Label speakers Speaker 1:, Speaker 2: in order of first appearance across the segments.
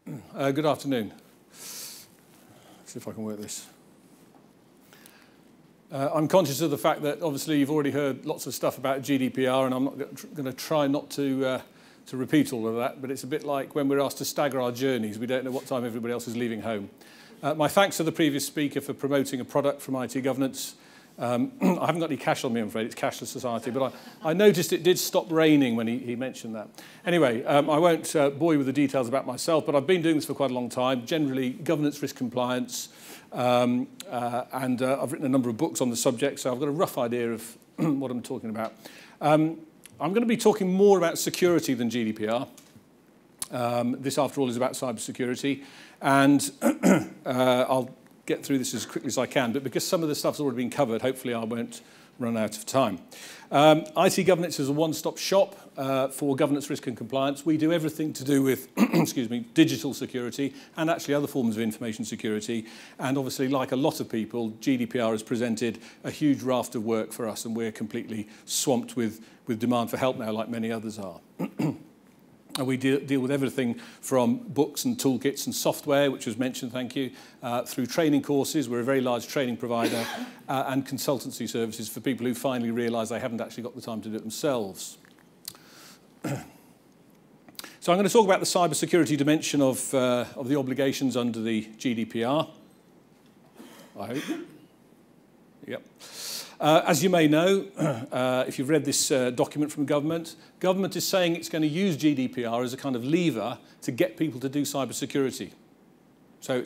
Speaker 1: Good afternoon. Let's see if I can work this. I'm conscious of the fact that obviously you've already heard lots of stuff about GDPR, and I'm not going to try not to repeat all of that, but it's a bit like when we're asked to stagger our journeys. We don't know what time everybody else is leaving home. My thanks to the previous speaker for promoting a product from IT governance. I haven't got any cash on me, I'm afraid. It's cashless society, but I noticed it did stop raining when he mentioned that. Anyway, I won't bore you with the details about myself, but I've been doing this for quite a long time, generally governance, risk compliance, and I've written a number of books on the subject, so I've got a rough idea of what I'm talking about. I'm going to be talking more about security than GDPR. This, after all, is about cybersecurity, and I'll get through this as quickly as I can, but because some of the stuff's already been covered, hopefully I won't run out of time. IT governance is a one-stop shop for governance, risk and compliance. We do everything to do with excuse me, digital security and actually other forms of information security. And obviously, like a lot of people, GDPR has presented a huge raft of work for us, and we're completely swamped with demand for help now, like many others are. And we deal with everything from books and toolkits and software, which was mentioned, thank you, through training courses. We're a very large training provider, and consultancy services for people who finally realise they haven't actually got the time to do it themselves. So I'm going to talk about the cybersecurity dimension of the obligations under the GDPR, I hope. Yep. As you may know, if you've read this document from government is saying it's going to use GDPR as a kind of lever to get people to do cybersecurity. So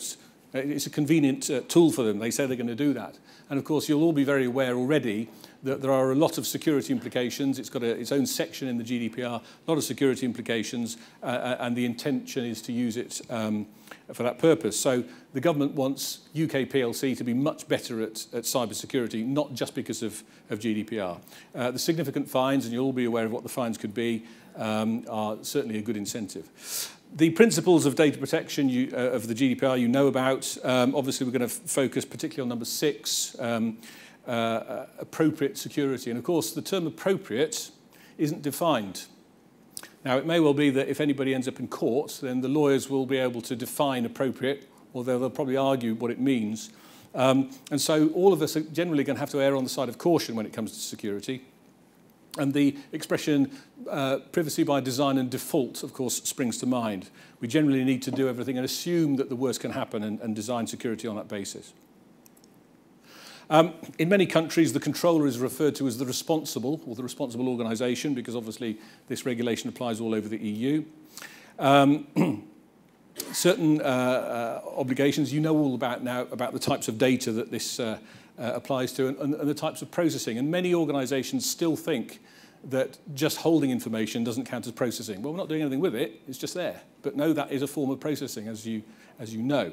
Speaker 1: it's a convenient tool for them. They say they're going to do that. And of course, you'll all be very aware already that there are a lot of security implications. It's got its own section in the GDPR, a lot of security implications, and the intention is to use it for that purpose. So the government wants UK PLC to be much better at cybersecurity, not just because of GDPR. The significant fines, and you'll all be aware of what the fines could be, are certainly a good incentive. The principles of data protection of the GDPR you know about. Obviously, we're going to focus particularly on number 6, appropriate security. And of course, the term appropriate isn't defined. Now, it may well be that if anybody ends up in court, then the lawyers will be able to define appropriate, although they'll probably argue what it means. And so all of us are generally going to have to err on the side of caution when it comes to security. And the expression privacy by design and default, of course, springs to mind. We generally need to do everything and assume that the worst can happen and design security on that basis. In many countries, the controller is referred to as the responsible, or the responsible organisation, because obviously this regulation applies all over the EU. Certain obligations, you know all about now, about the types of data that this applies to and the types of processing. And many organisations still think that just holding information doesn't count as processing. Well, we're not doing anything with it, it's just there. But no, that is a form of processing, as you know.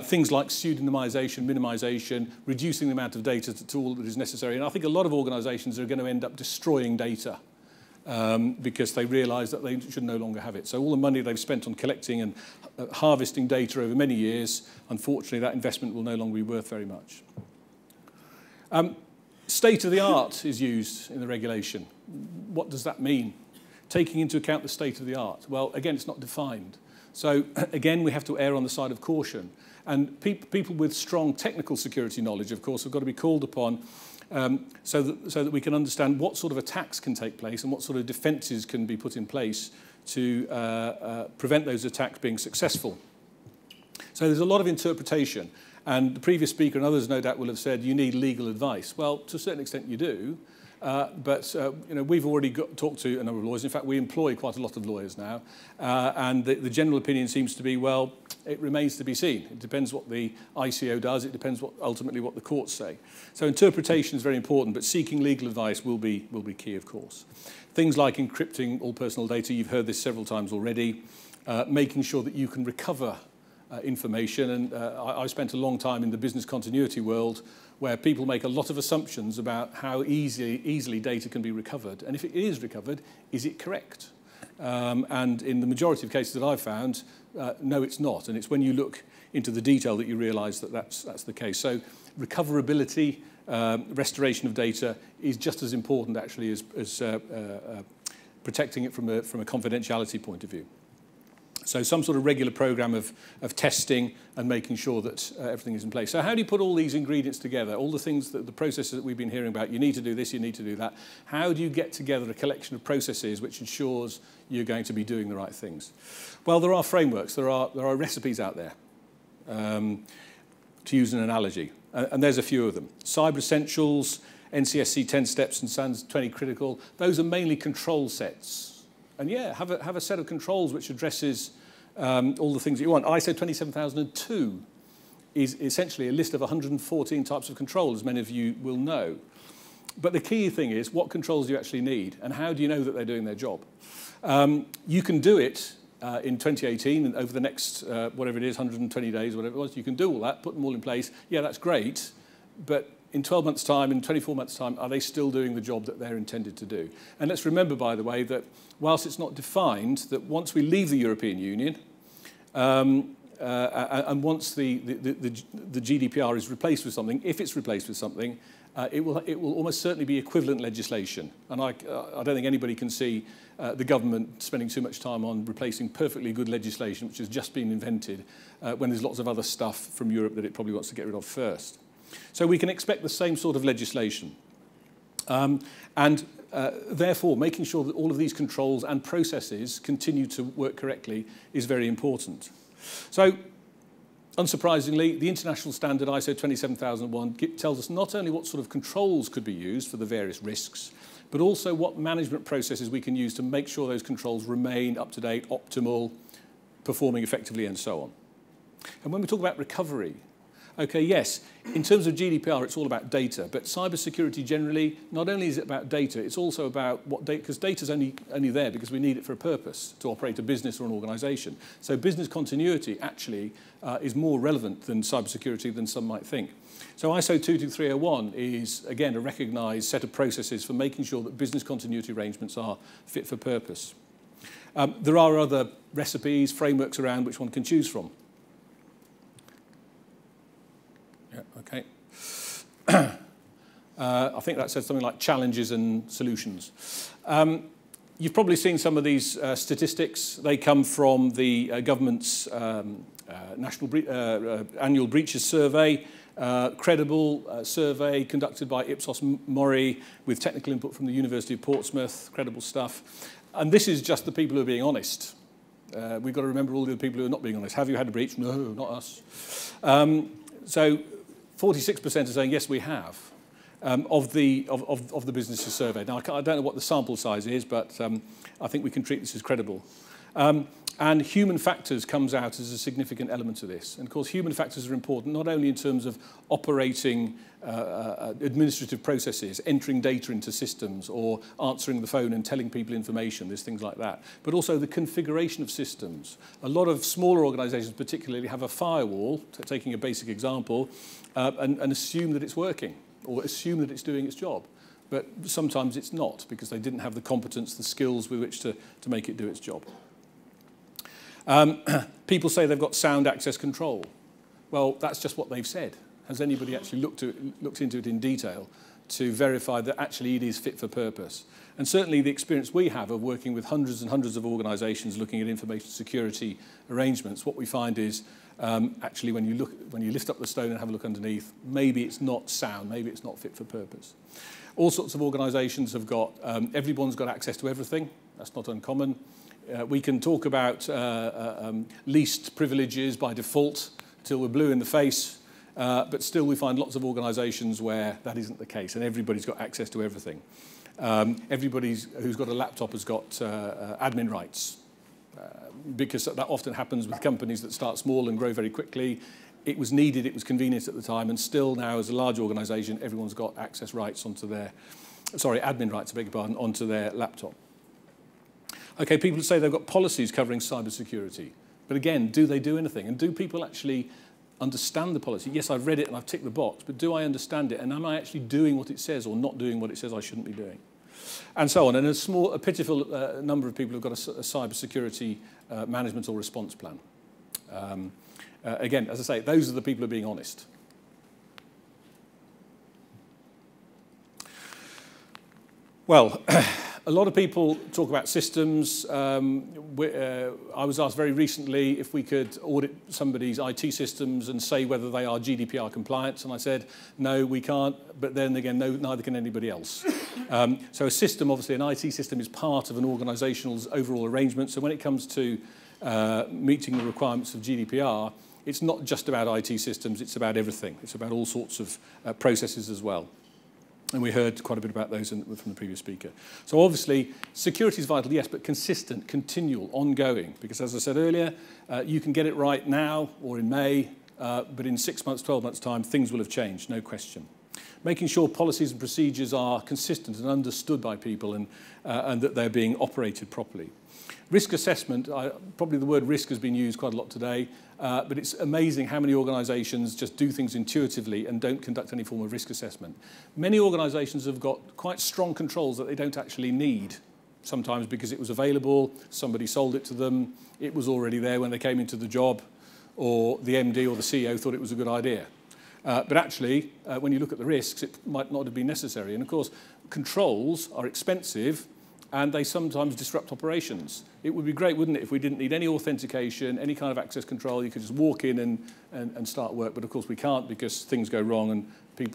Speaker 1: Things like pseudonymization, minimization, reducing the amount of data to all that is necessary. And I think a lot of organizations are going to end up destroying data because they realize that they should no longer have it. So all the money they've spent on collecting and harvesting data over many years, unfortunately, that investment will no longer be worth very much. State of the art is used in the regulation. What does that mean? Taking into account the state of the art. Well, again, it's not defined. So again, we have to err on the side of caution. And people with strong technical security knowledge, of course, have got to be called upon so that we can understand what sort of attacks can take place and what sort of defences can be put in place to prevent those attacks being successful. So there's a lot of interpretation. And the previous speaker and others, no doubt, will have said you need legal advice. Well, to a certain extent, you do. But we've already talked to a number of lawyers. In fact, we employ quite a lot of lawyers now. And the general opinion seems to be, well, it remains to be seen. It depends what the ICO does. It depends ultimately what the courts say. So interpretation is very important, but seeking legal advice will be key, of course. Things like encrypting all personal data. You've heard this several times already. Making sure that you can recover information. And I spent a long time in the business continuity world where people make a lot of assumptions about how easily data can be recovered. And if it is recovered, is it correct? And in the majority of cases that I've found, no, it's not. And it's when you look into the detail that you realise that that's the case. So recoverability, restoration of data is just as important, actually, as protecting it from a confidentiality point of view. So some sort of regular program of testing and making sure that everything is in place. So how do you put all these ingredients together, all the things, the processes that we've been hearing about, you need to do this, you need to do that. How do you get together a collection of processes which ensures you're going to be doing the right things? Well, there are frameworks, there are recipes out there, to use an analogy. And there's a few of them. Cyber Essentials, NCSC 10 Steps and SANS 20 Critical, those are mainly control sets. And yeah, have a set of controls which addresses all the things that you want. ISO 27002 is essentially a list of 114 types of control, as many of you will know. But the key thing is, what controls do you actually need, and how do you know that they're doing their job? You can do it in 2018, and over the next, whatever it is, 120 days, whatever it was, you can do all that, put them all in place. Yeah, that's great, but in 12 months' time, in 24 months' time, are they still doing the job that they're intended to do? And let's remember, by the way, that whilst it's not defined, that once we leave the European Union, and once the GDPR is replaced with something, if it's replaced with something, it will almost certainly be equivalent legislation. And I don't think anybody can see the government spending too much time on replacing perfectly good legislation, which has just been invented, when there's lots of other stuff from Europe that it probably wants to get rid of first. So we can expect the same sort of legislation. Therefore, making sure that all of these controls and processes continue to work correctly is very important. So, unsurprisingly, the international standard ISO 27001 tells us not only what sort of controls could be used for the various risks, but also what management processes we can use to make sure those controls remain up to date, optimal, performing effectively, and so on. And when we talk about recovery, okay, yes, in terms of GDPR, it's all about data, but cybersecurity generally, not only is it about data, it's also about what data, because data's only there because we need it for a purpose, to operate a business or an organization. So business continuity actually is more relevant than cybersecurity than some might think. So ISO 22301 is, again, a recognized set of processes for making sure that business continuity arrangements are fit for purpose. There are other recipes, frameworks around which one can choose from. Okay. I think that said something like challenges and solutions. You've probably seen some of these statistics. They come from the government's national annual breaches survey, credible survey conducted by Ipsos Mori with technical input from the University of Portsmouth, credible stuff. And this is just the people who are being honest. We've got to remember all the other people who are not being honest. Have you had a breach? No, not us. So 46% are saying, yes, we have, of the businesses surveyed. Now, I don't know what the sample size is, but I think we can treat this as credible. And human factors comes out as a significant element of this. And, of course, human factors are important, not only in terms of operating administrative processes, entering data into systems, or answering the phone and telling people information, there's things like that, but also the configuration of systems. A lot of smaller organizations particularly have a firewall, taking a basic example, and assume that it's working, or assume that it's doing its job. But sometimes it's not, because they didn't have the competence, the skills with which to make it do its job. People say they've got sound access control. Well, that's just what they've said. Has anybody actually looked into it in detail to verify that actually it is fit for purpose? And certainly the experience we have of working with hundreds and hundreds of organisations looking at information security arrangements, what we find is actually when you lift up the stone and have a look underneath, maybe it's not sound, maybe it's not fit for purpose. All sorts of organisations have got, everyone's got access to everything. That's not uncommon. We can talk about least privileges by default till we're blue in the face, but still we find lots of organisations where that isn't the case, and everybody's got access to everything. Everybody who's got a laptop has got admin rights, because that often happens with companies that start small and grow very quickly. It was needed, it was convenient at the time, and still now as a large organisation, everyone's got access rights onto their, admin rights, I beg your pardon, onto their laptop. Okay, people say they've got policies covering cybersecurity. But again, do they do anything? And do people actually understand the policy? Yes, I've read it and I've ticked the box, but do I understand it? And am I actually doing what it says or not doing what it says I shouldn't be doing? And so on. And a pitiful number of people have got a cybersecurity management or response plan. Again, as I say, those are the people who are being honest. Well, A lot of people talk about systems. I was asked very recently if we could audit somebody's IT systems and say whether they are GDPR compliant, and I said, no, we can't, but then again, no, neither can anybody else. So a system, obviously an IT system, is part of an organisation's overall arrangement, so when it comes to meeting the requirements of GDPR, it's not just about IT systems, it's about everything. It's about all sorts of processes as well. And we heard quite a bit about those from the previous speaker. So obviously, security is vital, yes, but consistent, continual, ongoing. Because as I said earlier, you can get it right now or in May, but in 6 months, 12 months' time, things will have changed, no question. Making sure policies and procedures are consistent and understood by people and that they're being operated properly. Risk assessment, probably the word risk has been used quite a lot today, but it's amazing how many organisations just do things intuitively and don't conduct any form of risk assessment. Many organisations have got quite strong controls that they don't actually need, sometimes because it was available, somebody sold it to them, it was already there when they came into the job, or the MD or the CEO thought it was a good idea. But actually, when you look at the risks, it might not have been necessary. And of course, controls are expensive, and they sometimes disrupt operations. It would be great, wouldn't it, if we didn't need any authentication, any kind of access control, you could just walk in and start work, but of course we can't because things go wrong and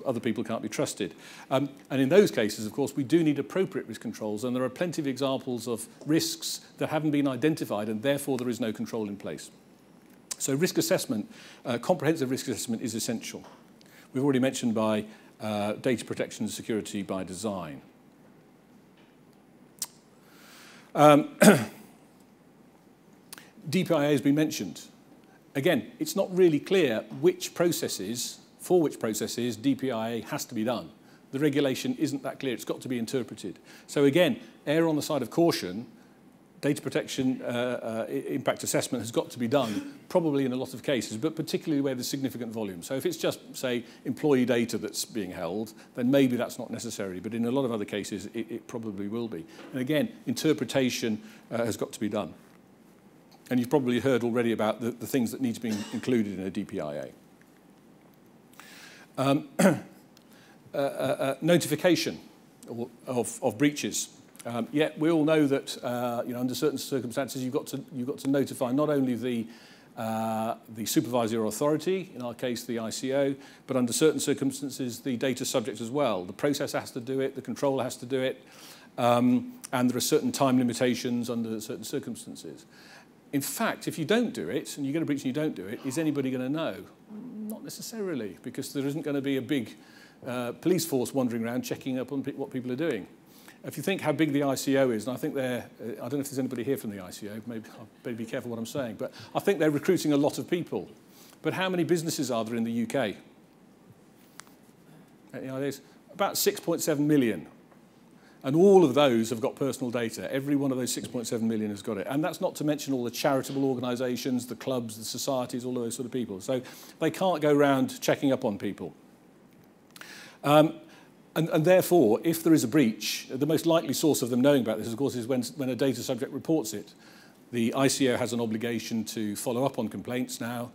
Speaker 1: other people can't be trusted. And in those cases, of course, we do need appropriate risk controls, and there are plenty of examples of risks that haven't been identified, and therefore there is no control in place. So risk assessment, comprehensive risk assessment is essential. We've already mentioned by data protection and security by design. DPIA has been mentioned. Again, it's not really clear for which processes DPIA has to be done. The regulation isn't that clear. It's got to be interpreted. So again, err on the side of caution. Data protection impact assessment has got to be done, probably in a lot of cases, but particularly where there's significant volume. So if it's just, say, employee data that's being held, then maybe that's not necessary. But in a lot of other cases, it probably will be. And again, interpretation has got to be done. And you've probably heard already about the things that need to be included in a DPIA. Notification of breaches. Yeah, we all know that under certain circumstances you've got to notify not only the supervisor or authority, in our case the ICO, but under certain circumstances the data subject as well. The processor has to do it, the controller has to do it, and there are certain time limitations under certain circumstances. In fact, if you don't do it, and you get a breach and you don't do it, is anybody going to know? Not necessarily, because there isn't going to be a big police force wandering around checking up on what people are doing. If you think how big the ICO is, and I think I don't know if there's anybody here from the ICO, maybe I'll better be careful what I'm saying, but I think they're recruiting a lot of people. But how many businesses are there in the UK? There's about 6.7 million. And all of those have got personal data. Every one of those 6.7 million has got it. And that's not to mention all the charitable organisations, the clubs, the societies, all of those sort of people. So they can't go around checking up on people. And therefore, if there is a breach, the most likely source of them knowing about this, of course, is when a data subject reports it. The ICO has an obligation to follow up on complaints now.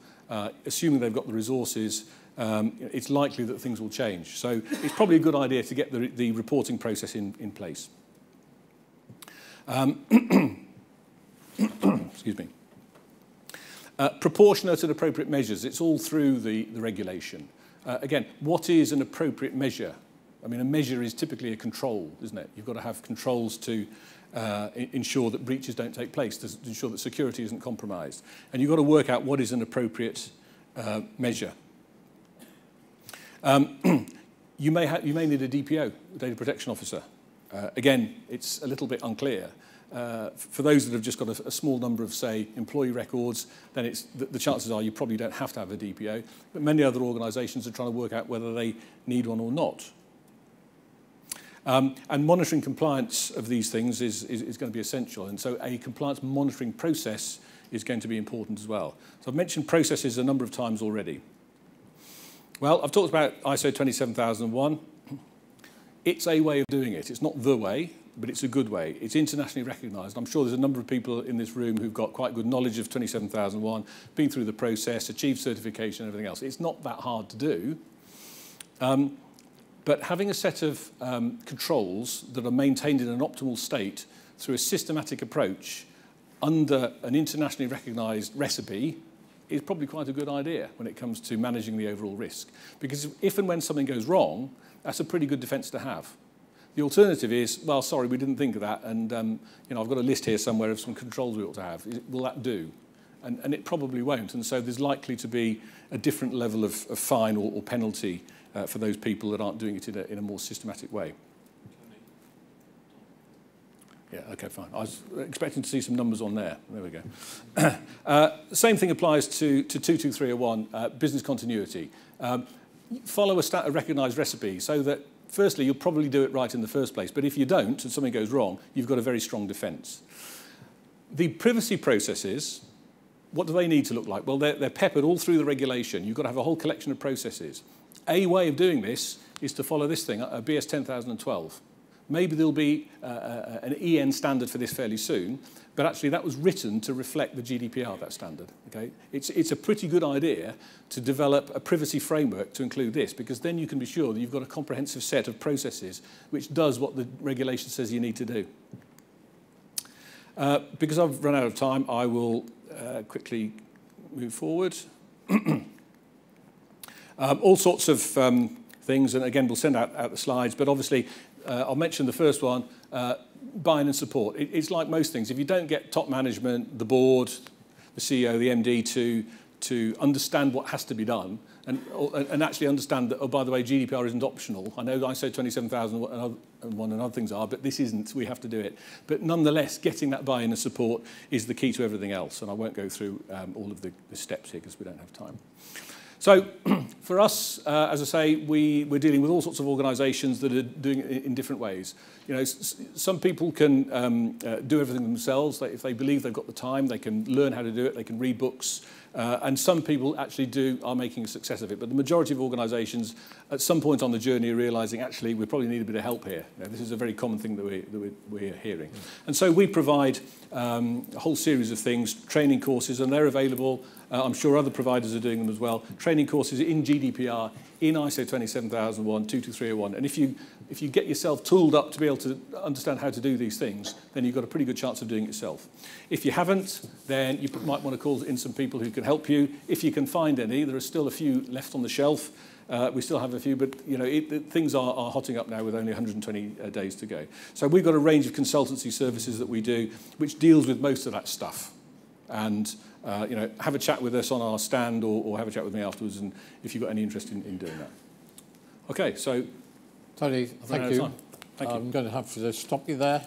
Speaker 1: Assuming they've got the resources, it's likely that things will change. So it's probably a good idea to get the reporting process in place. Excuse me. Proportionate and appropriate measures. It's all through the regulation. Again, what is an appropriate measure? I mean, a measure is typically a control, isn't it? You've got to have controls to ensure that breaches don't take place, to ensure that security isn't compromised. And you've got to work out what is an appropriate measure. You may need a DPO, a data protection officer. Again, it's a little bit unclear. For those that have just got a small number of, say, employee records, then the chances are you probably don't have to have a DPO. But many other organisations are trying to work out whether they need one or not. And monitoring compliance of these things is going to be essential. And so a compliance monitoring process is going to be important as well. So I've mentioned processes a number of times already. Well, I've talked about ISO 27001. It's a way of doing it. It's not the way, but it's a good way. It's internationally recognised. I'm sure there's a number of people in this room who've got quite good knowledge of 27001, been through the process, achieved certification and everything else. It's not that hard to do. But having a set of controls that are maintained in an optimal state through a systematic approach under an internationally recognised recipe is probably quite a good idea when it comes to managing the overall risk. Because if and when something goes wrong, that's a pretty good defence to have. The alternative is, well, sorry, we didn't think of that, and you know, I've got a list here somewhere of some controls we ought to have. Will that do? And it probably won't, and so there's likely to be a different level of fine or penalty for those people that aren't doing it in a more systematic way. Yeah, okay, fine. I was expecting to see some numbers on there. There we go. Same thing applies to 22301, business continuity. Follow a recognised recipe so that, firstly, you'll probably do it right in the first place, but if you don't and something goes wrong, you've got a very strong defence. The privacy processes, what do they need to look like? Well, they're peppered all through the regulation. You've got to have a whole collection of processes. A way of doing this is to follow this thing, BS 10012. Maybe there'll be an EN standard for this fairly soon, but actually that was written to reflect the GDPR, that standard. Okay? It's a pretty good idea to develop a privacy framework to include this, because then you can be sure that you've got a comprehensive set of processes which does what the regulation says you need to do. Because I've run out of time, I will quickly move forward. All sorts of things, and again, we'll send out the slides, but obviously, I'll mention the first one, buy-in and support. It's like most things. If you don't get top management, the board, the CEO, the MD to understand what has to be done and actually understand that, oh, by the way, GDPR isn't optional. I know ISO 27001 and other things are, but this isn't. We have to do it. But nonetheless, getting that buy-in and support is the key to everything else. And I won't go through all of the steps here because we don't have time. So for us, as I say, we're dealing with all sorts of organisations that are doing it in different ways. You know, some people can do everything themselves. If they believe they've got the time, they can learn how to do it. They can read books. And some people actually are making a success of it. But the majority of organisations, at some point on the journey, are realising, actually, we probably need a bit of help here. You know, this is a very common thing that we're hearing. And so we provide a whole series of things, training courses, and they're available. I'm sure other providers are doing them as well. Training courses in GDPR, in ISO 27001, 22301. And if you get yourself tooled up to be able to understand how to do these things, then you've got a pretty good chance of doing it yourself. If you haven't, then you might want to call in some people who can help you. If you can find any, there are still a few left on the shelf. We still have a few, but you know, things are hotting up now with only 120 days to go. So we've got a range of consultancy services that we do, which deals with most of that stuff. And you know, have a chat with us on our stand or have a chat with me afterwards, and if you've got any interest in doing that. Okay, so
Speaker 2: Tony, thank you.
Speaker 1: Thank you.
Speaker 2: I'm going to have to stop you there.